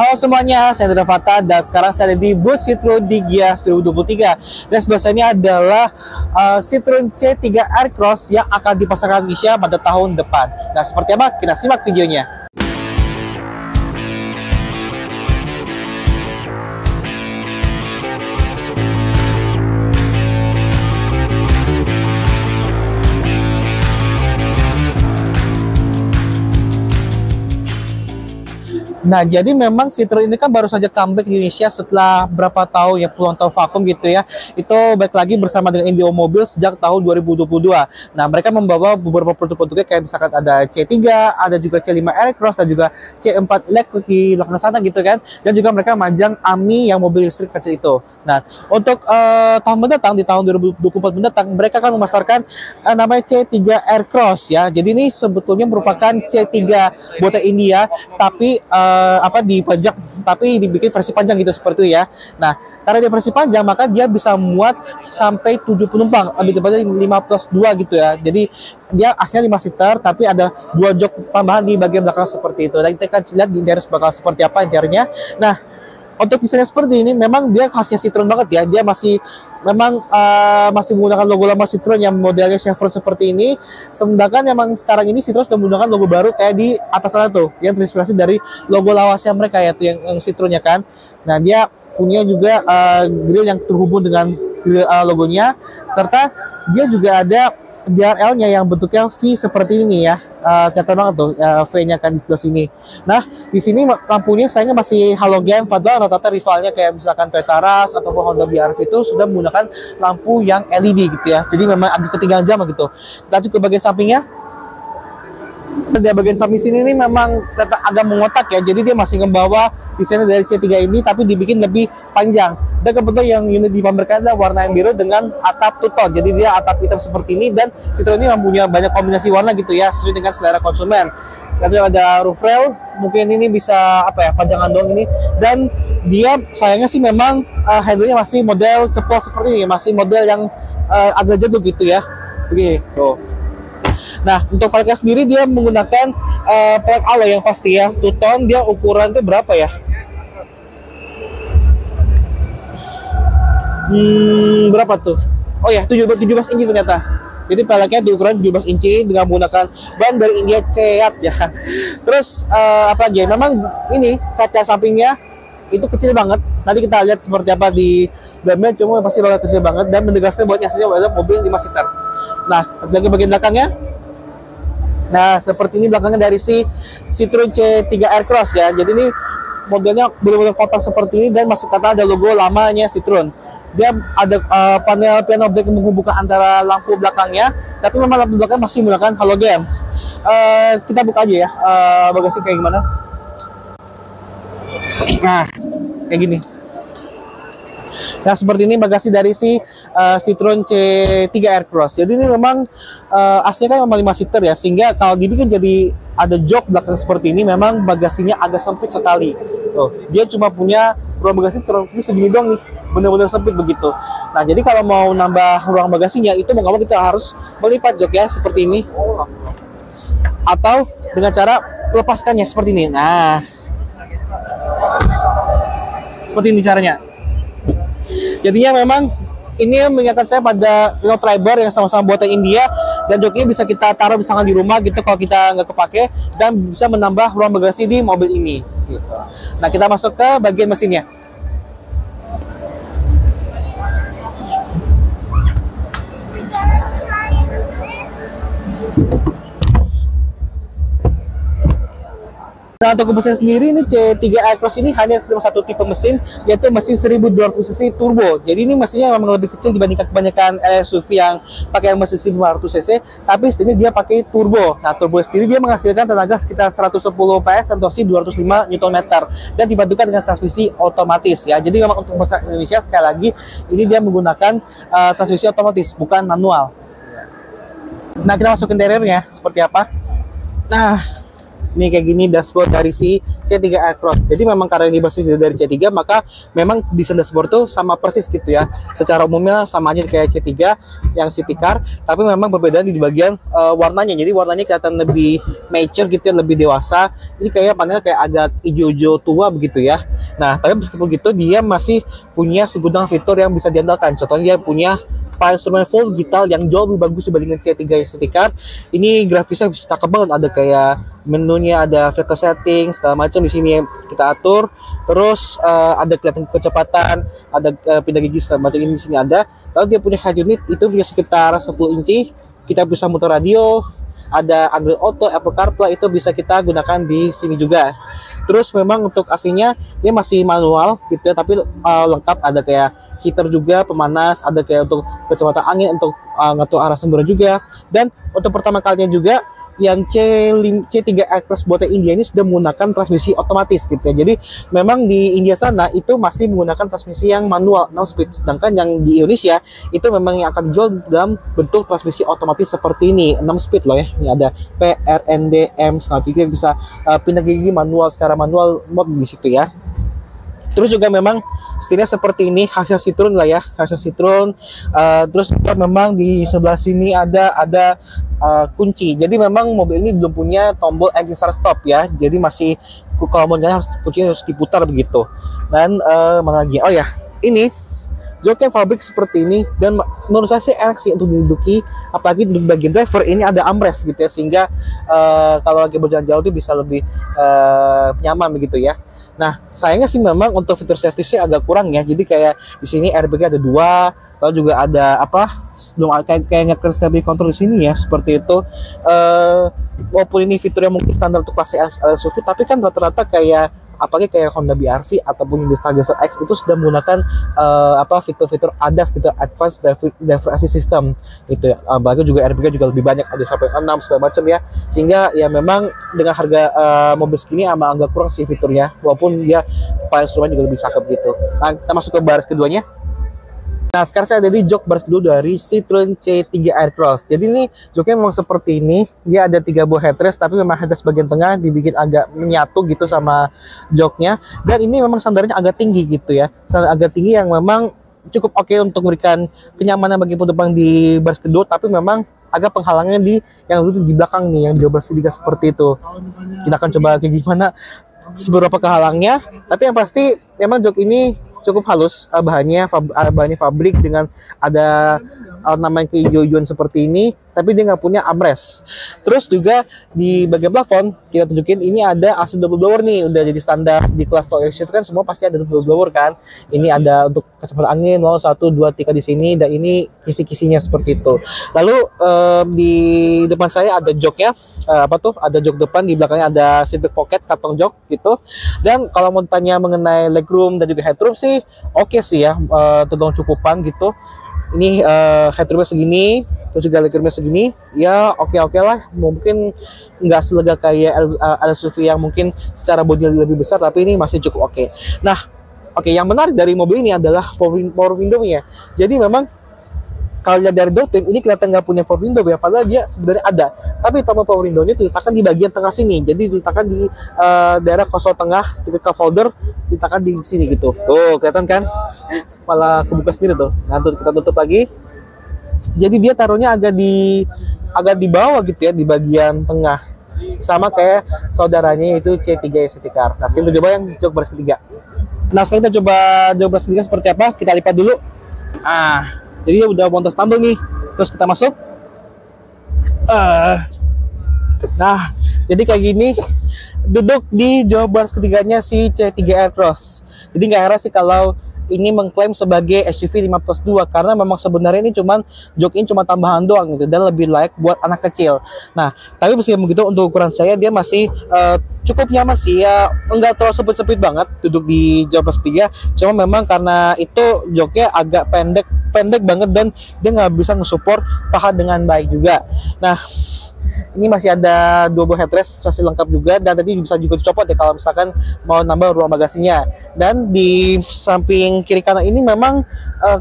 Halo semuanya, saya Indra Fata dan sekarang saya ada di booth Citroen di Gias 2023. Dan sebelah sini adalah Citroen C3 Aircross yang akan dipasarkan di Indonesia pada tahun depan. Nah, seperti apa? Kita simak videonya. Nah, jadi memang Citroen ini kan baru saja comeback di Indonesia setelah berapa tahun ya, puluhan tahun vakum gitu ya. Itu baik lagi bersama dengan Indio Mobil sejak tahun 2022. Nah, mereka membawa beberapa produk-produknya kayak misalkan ada C3, ada juga C5 Aircross dan juga C4 Electric di belakang sana gitu kan. Dan juga mereka majang AMI yang mobil listrik kecil itu. Nah, untuk tahun mendatang, di tahun 2024 mendatang, mereka akan memasarkan namanya C3 Aircross ya. Jadi ini sebetulnya merupakan C3 buatan India, tapi dipajak tapi dibikin versi panjang gitu seperti itu ya. Nah, karena dia versi panjang maka dia bisa muat sampai 7 penumpang, lebih tepatnya 5+2 gitu ya. Jadi dia aslinya 5 seater tapi ada 2 jok tambahan di bagian belakang seperti itu. Dan kita akan lihat di interior bakal seperti apa interiornya. Nah, untuk desainnya seperti ini memang dia khasnya Citroen banget ya. Dia masih menggunakan logo lama Citroen yang modelnya chevron seperti ini. Sedangkan memang sekarang ini Citroen sudah menggunakan logo baru kayak di atas sana tuh, yang terinspirasi dari logo lawasnya mereka ya, tuh yang Citroennya kan. Nah, dia punya juga grill yang terhubung dengan logonya, serta dia juga ada DRL-nya yang bentuknya V seperti ini ya. Kelihatan banget tuh V-nya kan di sebelah sini. Nah, di sini lampunya sayangnya masih halogen, padahal rata-rata rivalnya kayak misalkan Toyota Rush ataupun Honda BRV itu sudah menggunakan lampu yang LED gitu ya. Jadi memang agak ketinggalan zaman gitu. Kita lanjut ke bagian sampingnya. Di bagian samping sini ini memang agak mengotak ya, jadi dia masih membawa desainnya dari C3 ini tapi dibikin lebih panjang. Dan kebetulan yang unit dipamerkan adalah warna yang biru dengan atap two-tone, jadi dia atap hitam seperti ini. Dan Citroen ini mempunyai banyak kombinasi warna gitu ya, sesuai dengan selera konsumen. Lalu ada roof rail, mungkin ini bisa panjangan doang ini. Dan dia sayangnya sih memang handle-nya masih model cepol seperti ini, masih model yang agak jadul gitu ya, begini tuh. Nah, untuk peleknya sendiri dia menggunakan pelek alloy yang pasti ya, two-tone. Dia ukuran itu berapa ya? Berapa tuh? Oh ya, 17 inci ternyata. Jadi peleknya di ukuran 17 inci dengan menggunakan ban dari India Ceat ya. Terus apa lagi? Memang ini kaca sampingnya itu kecil banget. Nanti kita lihat seperti apa di dalamnya, cuma pasti bakal kecil banget dan menegaskan bahwa aslinya adalah mobil 5 seater. Nah, lagi bagian belakangnya. Nah, seperti ini belakangnya dari si Citroen C3 Aircross ya. Jadi ini modelnya benar-benar kotak seperti ini dan masih kata ada logo lamanya Citroen. Dia ada panel piano black yang menghubungkan antara lampu belakangnya, tapi memang lampu belakang masih menggunakan halogen. Kita buka aja ya bagasi kayak gimana. Nah, kayak gini. Nah, seperti ini bagasi dari si Citroen C3 Aircross. Jadi ini memang aslinya kan memang 5 seater ya, sehingga kalau dibikin jadi ada jok belakang seperti ini, memang bagasinya agak sempit sekali. Tuh, dia cuma punya ruang bagasi kurang lebih segini doang nih, benar-benar sempit begitu. Nah, jadi kalau mau nambah ruang bagasinya itu mau nggak mau kita harus melipat jok ya seperti ini, atau dengan cara melepaskannya seperti ini. Nah, seperti ini caranya. Jadinya memang ini mengingatkan saya pada Renault Triber yang sama-sama buatan India, dan joknya bisa kita taruh misalkan di rumah gitu kalau kita nggak kepake, dan bisa menambah ruang bagasi di mobil ini gitu. Nah, kita masuk ke bagian mesinnya. Nah, untuk mesin sendiri ini C3 Aircross ini hanya satu tipe mesin, yaitu mesin 1200 cc turbo. Jadi ini mesinnya memang lebih kecil dibandingkan kebanyakan SUV yang pakai mesin 1500 cc, tapi setidaknya dia pakai turbo. Nah, turbo sendiri dia menghasilkan tenaga sekitar 110 PS dan torsi 205 Nm dan dipadukan dengan transmisi otomatis ya. Jadi memang untuk mesin Indonesia sekali lagi ini dia menggunakan transmisi otomatis, bukan manual. Nah, kita masuk ke interiornya seperti apa. Nah, Ini kayak gini dashboard dari si C3 Aircross. Jadi memang karena ini basis dari C3, maka memang desain dashboard tuh sama persis gitu ya. Secara umumnya sama aja kayak C3 yang city car, tapi memang berbeda di bagian warnanya. Jadi warnanya kelihatan lebih mature gitu ya, lebih dewasa. Ini kayak panelnya kayak agak hijau-hijau tua begitu ya. Nah, tapi meskipun gitu dia masih punya segudang fitur yang bisa diandalkan. Contohnya dia punya file instrument full digital yang jauh lebih bagus dibandingkan C3 city car. Ini grafisnya bisa cakep banget, ada kayak menunya, ada vehicle setting segala macam di sini kita atur. Terus ada kelihatan kecepatan, ada pindah gigi segala macam ini di sini ada. Lalu dia punya head unit itu punya sekitar 10 inci. Kita bisa muter radio, ada Android Auto, Apple CarPlay itu bisa kita gunakan di sini juga. Terus memang untuk AC-nya dia masih manual gitu ya, tapi lengkap, ada kayak heater juga, pemanas, ada kayak untuk kecepatan angin, untuk ngatur arah semburan juga. Dan untuk pertama kalinya juga yang C3 Aircross buatan India ini sudah menggunakan transmisi otomatis gitu ya. Jadi memang di India sana itu masih menggunakan transmisi yang manual 6 speed, sedangkan yang di Indonesia itu memang yang akan dijual dalam bentuk transmisi otomatis seperti ini, 6 speed loh ya. Ini ada P, R, N, D, M, yang bisa pindah gigi manual secara manual mode di situ ya. Terus juga memang setirnya seperti ini, hasil Citroen lah ya, hasil Citroen. Terus juga memang di sebelah sini ada kunci. Jadi memang mobil ini belum punya tombol engine start stop ya. Jadi masih kalau mau jalan kuncinya harus diputar begitu. Dan mana lagi? Oh ya, ini joknya fabrik seperti ini, dan menurut saya sih enak sih untuk diduduki, apalagi di bagian driver ini ada armrest gitu ya, sehingga kalau lagi berjalan jauh itu bisa lebih nyaman begitu ya. Nah, sayangnya sih memang untuk fitur safety sih agak kurang ya. Jadi kayak di sini airbag ada 2, lalu juga ada belum kayak ngeker stability control di sini ya, seperti itu. Walaupun ini fitur yang mungkin standar untuk kelas SUV, tapi kan rata-rata kayak apalagi kayak Honda BR-V ataupun Hyundai Stargazer X itu sudah menggunakan fitur-fitur ADAS gitu, Advanced Driver Assist System gitu ya. Bahkan juga airbag juga lebih banyak, ada sampai 6 segala macam ya, sehingga ya memang dengan harga mobil segini agak kurang sih fiturnya, walaupun dia file instrumen juga lebih cakep gitu. Nah, kita masuk ke baris keduanya. Nah, sekarang saya ada di jok baris kedua dari Citroen C3 Aircross. Jadi ini joknya memang seperti ini. Dia ada 3 buah headrest, tapi memang headrest bagian tengah dibikin agak menyatu gitu sama joknya. Dan ini memang sandarnya agak tinggi gitu ya. Sandar agak tinggi yang memang cukup oke untuk memberikan kenyamanan bagi penumpang di baris kedua, tapi memang agak penghalangnya di yang dulu di belakang nih, yang di baris ketiga seperti itu. Kita akan coba kayak gimana seberapa kehalangnya. Tapi yang pasti memang jok ini cukup halus, bahannya fabrik dengan ada ornamen kehijau-hijauan seperti ini, tapi dia nggak punya armrest. Terus juga di bagian plafon kita tunjukin ini ada AC double blower nih, udah jadi standar di kelas low SUV kan semua pasti ada double blower kan. Ini ada untuk kecepatan angin 0, 1, 2, 3 di sini, dan ini kisi-kisinya seperti itu. Lalu di depan saya ada joknya, ada jok depan, di belakangnya ada seatback pocket, kantong jok gitu. Dan kalau mau tanya mengenai legroom dan juga headroom sih oke sih ya, tergolong cukupan gitu. Ini headroomnya segini, terus juga legroomnya segini, ya oke lah. Mungkin nggak selega kayak SUV yang mungkin secara bodi lebih besar, tapi ini masih cukup oke. Nah, yang menarik dari mobil ini adalah power window-nya. Jadi memang kalau lihat dari door trim ini kelihatan nggak punya power window ya, padahal dia sebenarnya ada. Tapi tombol power window-nya diletakkan di bagian tengah sini. Jadi diletakkan di daerah konsol tengah, di cup holder diletakkan di sini gitu. Tuh, kelihatan kan? Malah kebuka sendiri tuh. Nah, kita tutup lagi. Jadi dia taruhnya agak di bawah gitu ya, di bagian tengah. Sama kayak saudaranya itu C3 City Car. Nah, sekarang kita coba yang jok baris ketiga. Nah, sekarang kita coba jok baris ketiga seperti apa? Kita lipat dulu. Jadi udah montas tumble nih, terus kita masuk. Nah, jadi kayak gini duduk di jok baris ketiganya si C3 Aircross. Jadi nggak heran sih kalau ini mengklaim sebagai SUV 5+2, karena memang sebenarnya ini jok ini cuma tambahan doang gitu, dan lebih layak buat anak kecil. Nah, tapi meskipun begitu untuk ukuran saya dia masih cukup nyaman sih ya, enggak terlalu sempit-sempit banget duduk di jok baris ketiga. Cuma memang karena itu joknya agak pendek banget, dan dia nggak bisa nge-support paha dengan baik juga. Nah, ini masih ada 2 buah headrest, masih lengkap juga, dan tadi bisa juga dicopot ya kalau misalkan mau nambah ruang bagasinya. Dan di samping kiri kanan ini memang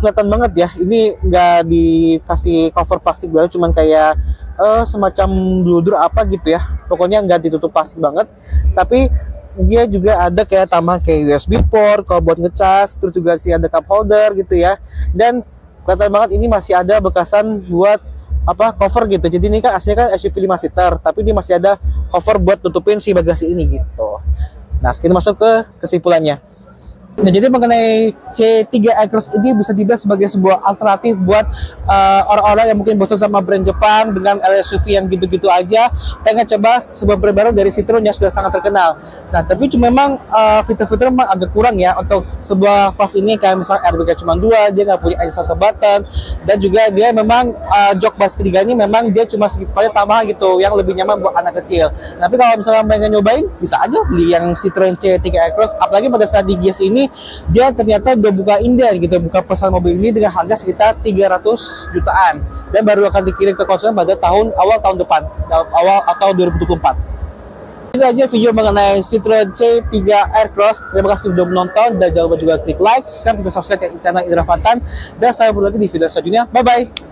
kelihatan banget ya, ini nggak dikasih cover plastik baru, cuman kayak semacam bluder apa gitu ya. Pokoknya nggak ditutup plastik banget, tapi dia juga ada kayak tambahan kayak USB port kalau buat ngecas, terus juga sih ada cup holder gitu ya. Dan kelihatan banget ini masih ada bekasan buat apa cover gitu. Jadi ini kan aslinya kan SUV 5 seater, tapi dia masih ada cover buat tutupin si bagasi ini gitu. Nah, sekian masuk ke kesimpulannya. Nah, jadi mengenai C3 Aircross ini bisa dibilang sebagai sebuah alternatif buat orang-orang yang mungkin bosan sama brand Jepang dengan SUV yang gitu-gitu aja, pengen coba sebuah brand baru dari Citroen yang sudah sangat terkenal. Nah, tapi cuma memang fitur-fitur memang agak kurang ya untuk sebuah kelas ini, kayak misalnya airbag cuma 2, dia nggak punya adjust button, dan juga dia memang jok bas ketiga ini memang dia cuma sedikit aja tambahan gitu yang lebih nyaman buat anak kecil. Tapi kalau misalnya pengen nyobain, bisa aja beli yang Citroen C3 Aircross, apalagi pada saat di Gias ini dia ternyata udah buka inden gitu, buka pesan mobil ini dengan harga sekitar 300 jutaan dan baru akan dikirim ke konsumen pada awal tahun depan, awal atau 2024. Itu aja video mengenai Citroen C3 Aircross. Terima kasih sudah menonton dan jangan lupa juga klik like, share, dan subscribe channel Indra Fatan, dan saya bertemu lagi di video selanjutnya. Bye bye.